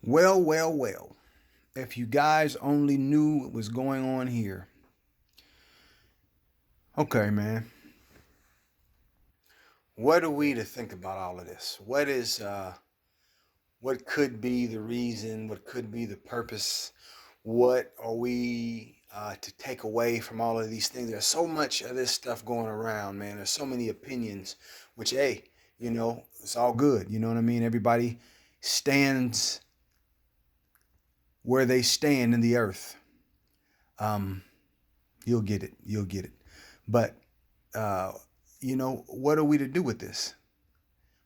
Well, well, well. If you guys only knew what was going on here. Okay, man. What are we to think about all of this? What could be the reason? What could be the purpose? What are we to take away from all of these things? There's so much of this stuff going around, man. There's so many opinions, which, hey, it's all good. You know what I mean? Everybody stands where they stand in the earth. Um, you'll get it. You'll get it. But uh, what are we to do with this?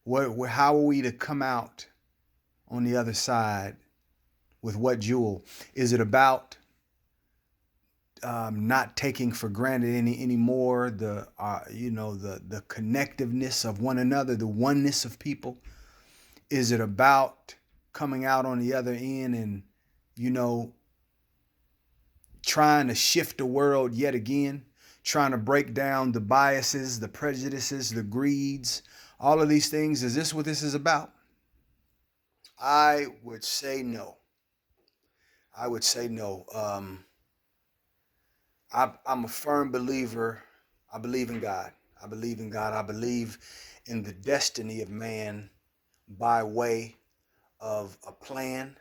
How are we to come out on the other side with what jewel? Is it about not taking for granted anymore the connectiveness of one another, the oneness of people? Is it about coming out on the other end and you know trying to shift the world yet again, trying to break down the biases, the prejudices, the greeds, all of these things? Is this what this is about? I would say no. I would say no. I'm a firm believer. I believe in God. I believe in God. I believe in the destiny of man by way of a plan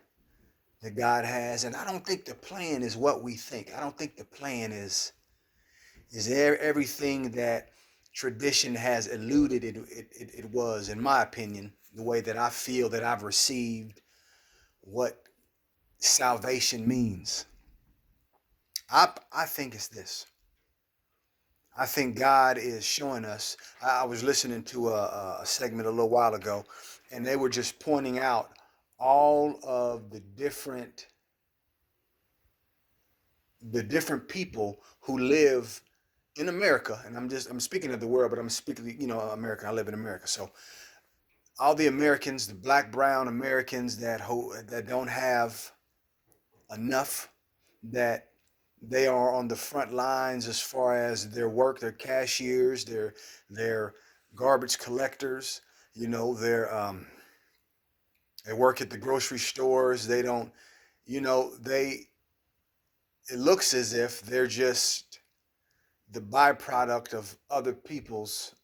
that God has. And I don't think the plan is what we think. I don't think the plan is everything that tradition has eluded it was, in my opinion, the way that I feel that I've received what salvation means. I think it's this. I think God is showing us. I was listening to a segment a little while ago, and they were just pointing out all of the different people who live in America, and I'm speaking of the world, but I'm speaking, America. I live in America, so all the Americans, the black, brown Americans that don't have enough, that they are on the front lines as far as their work. They're cashiers, they're garbage collectors. They work at the grocery stores. They don't, they. It looks as if they're just the byproduct of other people's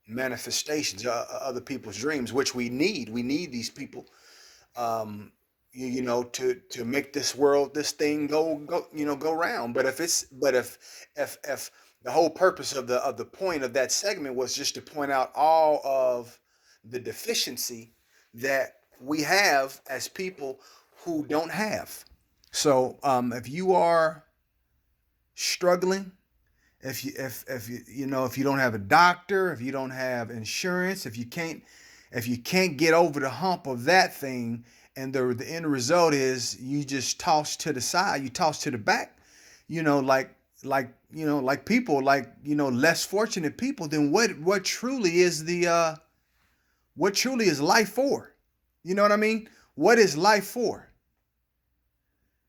manifestations, other people's dreams, which we need. We need these people, to make this world, this thing go round. But if the whole purpose of the point of that segment was just to point out all of the deficiency that we have as people who don't have. So if you are struggling, if you don't have a doctor, if you don't have insurance, if you can't get over the hump of that thing, and the end result is you just toss to the side, you toss to the back, like people, less fortunate people, then what truly is what truly is life for? You know what I mean? What is life for?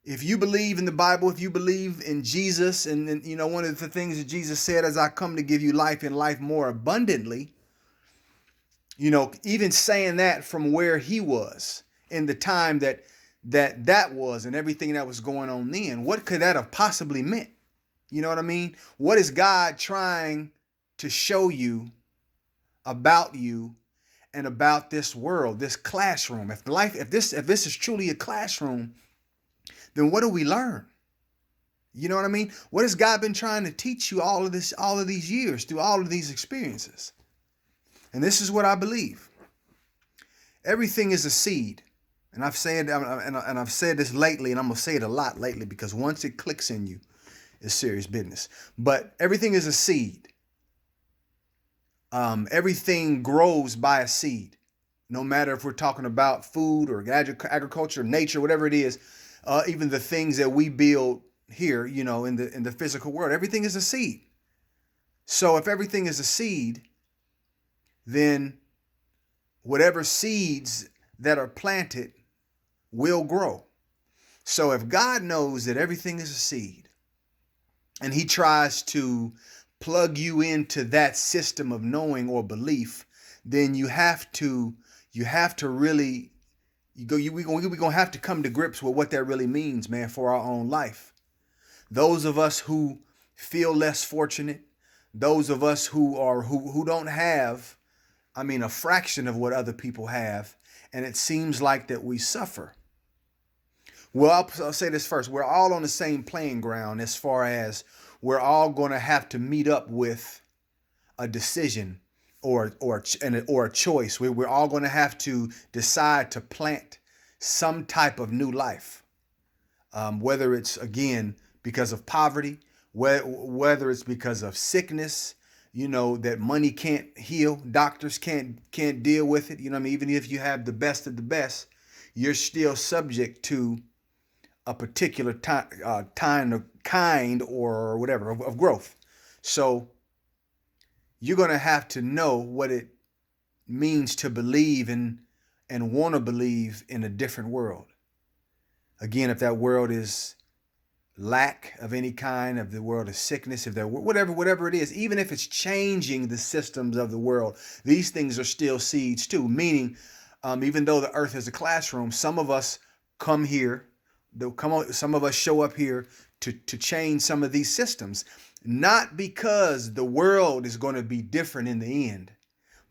If you believe in the Bible, if you believe in Jesus, and one of the things that Jesus said, as I come to give you life and life more abundantly, even saying that from where he was in the time that was, and everything that was going on then, what could that have possibly meant? You know what I mean? What is God trying to show you about you and about this world, this classroom? If this is truly a classroom, then what do we learn? You know what I mean? What has God been trying to teach you all of these years, through all of these experiences? And this is what I believe. Everything is a seed. And I've said this lately, and I'm gonna say it a lot lately, because once it clicks in you, it's serious business. But everything is a seed. Everything grows by a seed. No matter if we're talking about food or agriculture, nature, whatever it is, even the things that we build here, in the physical world, everything is a seed. So if everything is a seed, then whatever seeds that are planted will grow. So if God knows that everything is a seed, and he tries to plug you into that system of knowing or belief, then you have to really, we gonna have to come to grips with what that really means, man, for our own life. Those of us who feel less fortunate, those of us who don't have, I mean, a fraction of what other people have, and it seems like that we suffer. Well, I'll say this first. We're all on the same playing ground as far as we're all going to have to meet up with a decision or a choice. We're all going to have to decide to plant some type of new life, whether it's, again, because of poverty, whether it's because of sickness, that money can't heal, doctors can't deal with it. I mean, even if you have the best of the best, you're still subject to a particular kind or whatever of growth. So you're going to have to know what it means to believe in and want to believe in a different world. Again, if that world is lack of any kind, if the world is sickness, if there whatever it is, even if it's changing the systems of the world, these things are still seeds too. Meaning, even though the earth is a classroom, some of us come here. Some of us show up here to change some of these systems, not because the world is going to be different in the end,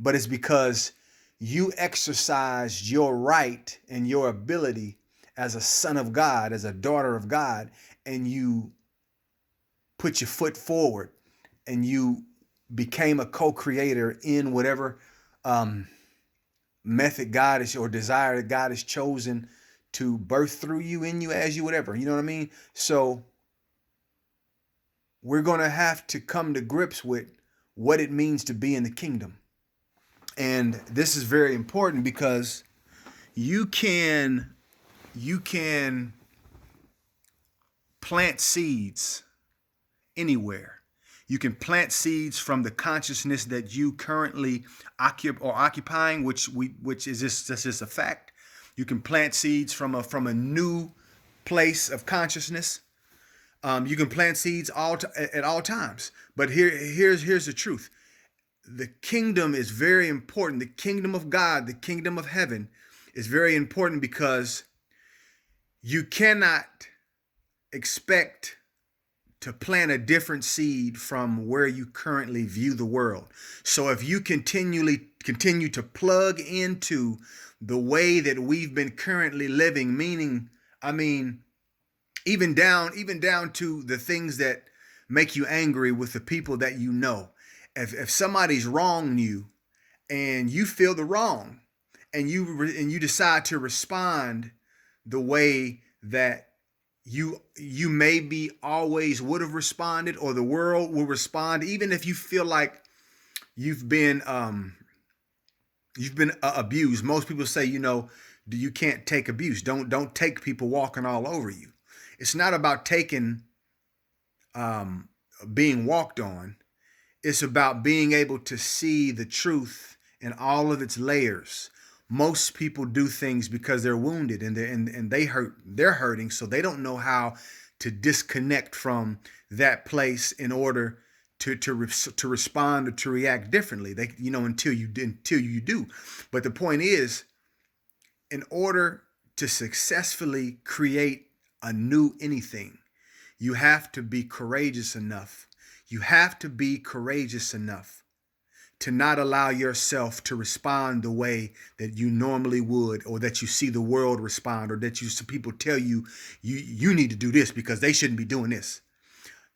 but it's because you exercised your right and your ability as a son of God, as a daughter of God, and you put your foot forward and you became a co-creator in whatever method God is, or desire that God has chosen to birth through you, in you, as you, whatever. You know what I mean? So we're going to have to come to grips with what it means to be in the kingdom. And this is very important because you can plant seeds anywhere. You can plant seeds from the consciousness that you currently occupying, which is just a fact. You can plant seeds from a new place of consciousness. You can plant seeds at all times. But here's the truth. The kingdom is very important. The kingdom of God, the kingdom of heaven, is very important because you cannot expect to plant a different seed from where you currently view the world. So if you continue to plug into the way that we've been currently living, meaning, I mean, even down to the things that make you angry with the people that you know. If somebody's wronged you and you feel the wrong and you decide to respond the way that you maybe always would have responded, or the world will respond, even if you feel like you've been abused. Most people say, you can't take abuse. Don't take people walking all over you. It's not about taking being walked on. It's about being able to see the truth in all of its layers. Most people do things because they're wounded and they're hurting, so they don't know how to disconnect from that place in order to respond or to react differently. They until you do. But the point is, in order to successfully create a new anything, you have to be courageous enough. You have to be courageous enough to not allow yourself to respond the way that you normally would, or that you see the world respond, or that people tell you need to do this because they shouldn't be doing this.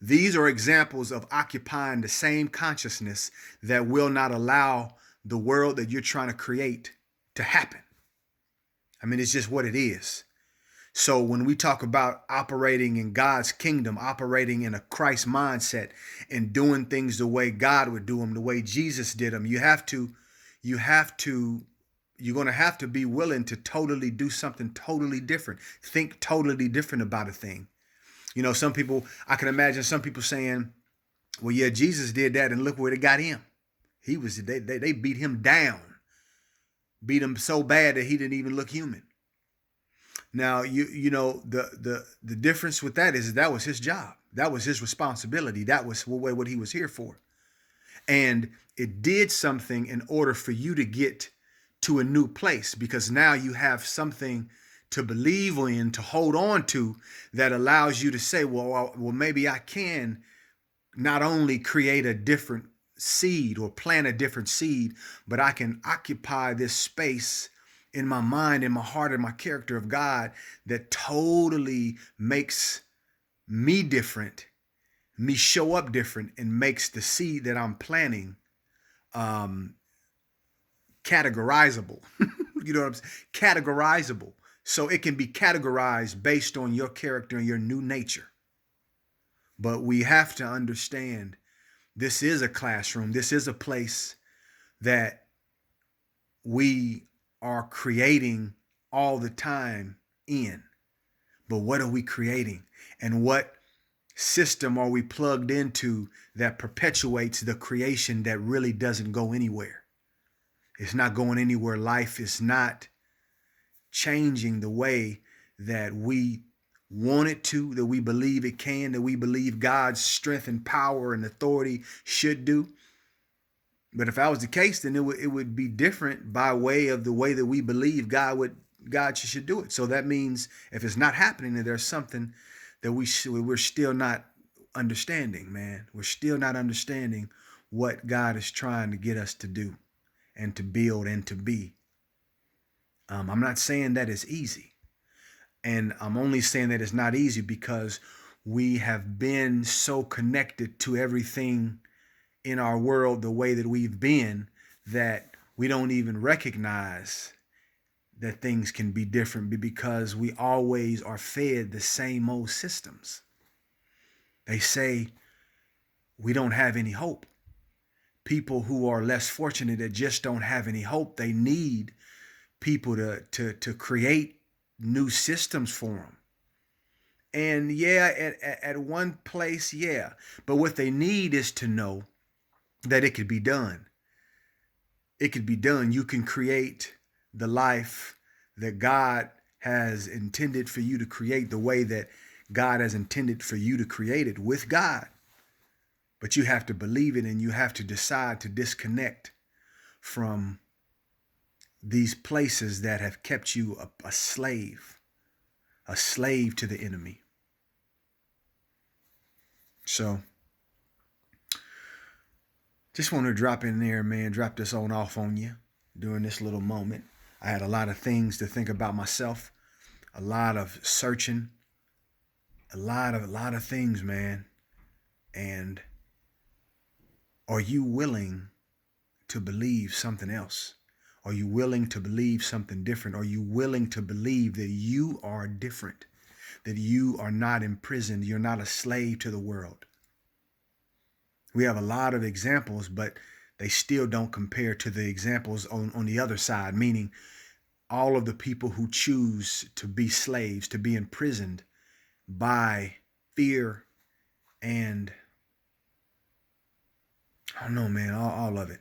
These are examples of occupying the same consciousness that will not allow the world that you're trying to create to happen. I mean, it's just what it is. So when we talk about operating in God's kingdom, operating in a Christ mindset, and doing things the way God would do them, the way Jesus did them, you're going to have to be willing to totally do something totally different. Think totally different about a thing. Some people, I can imagine some people saying, well, yeah, Jesus did that and look where it got him. They beat him down, beat him so bad that he didn't even look human. Now, the difference with that is that was his job. That was his responsibility. That was what he was here for. And it did something in order for you to get to a new place, because now you have something to believe in, to hold on to, that allows you to say, well, maybe I can not only create a different seed or plant a different seed, but I can occupy this space in my mind, in my heart, in my character of God that totally makes me different, me show up different, and makes the seed that I'm planting categorizable. You know what I'm saying? Categorizable. So it can be categorized based on your character and your new nature. But we have to understand this is a classroom. This is a place that we are creating all the time in. But what are we creating? And what system are we plugged into that perpetuates the creation that really doesn't go anywhere? It's not going anywhere. Life is not changing the way that we want it to, that we believe it can, that we believe God's strength and power and authority should do. But if that was the case, then it would be different by way of the way that we believe God should do it. So that means if it's not happening, then there's something that we're still not understanding, man. We're still not understanding what God is trying to get us to do and to build and to be. I'm not saying that it's easy. And I'm only saying that it's not easy because we have been so connected to everything in our world the way that we've been, that we don't even recognize that things can be different, because we always are fed the same old systems. They say we don't have any hope. People who are less fortunate, that just don't have any hope, they need people to create new systems for them. And yeah, at one place, yeah. But what they need is to know that it could be done. It could be done. You can create the life that God has intended for you to create, the way that God has intended for you to create it with God. But you have to believe it, and you have to decide to disconnect from these places that have kept you a slave to the enemy. So just want to drop in there, man, drop this on off on you during this little moment. I had a lot of things to think about myself, a lot of searching, a lot of things, man. And are you willing to believe something else? Are you willing to believe something different? Are you willing to believe that you are different, that you are not imprisoned, you're not a slave to the world? We have a lot of examples, but they still don't compare to the examples on the other side, meaning all of the people who choose to be slaves, to be imprisoned by fear and, I don't know, man, all of it.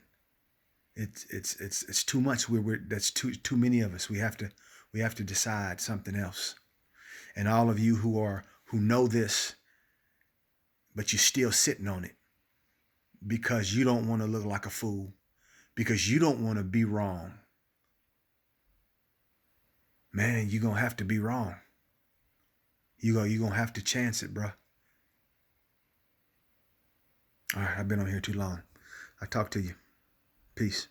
It's too much. That's too many of us. We have to decide something else. And all of you who know this, but you're still sitting on it because you don't want to look like a fool, because you don't want to be wrong. Man, you're gonna have to be wrong. You're gonna have to chance it, bro. All right, I've been on here too long. I'll talk to you. Peace.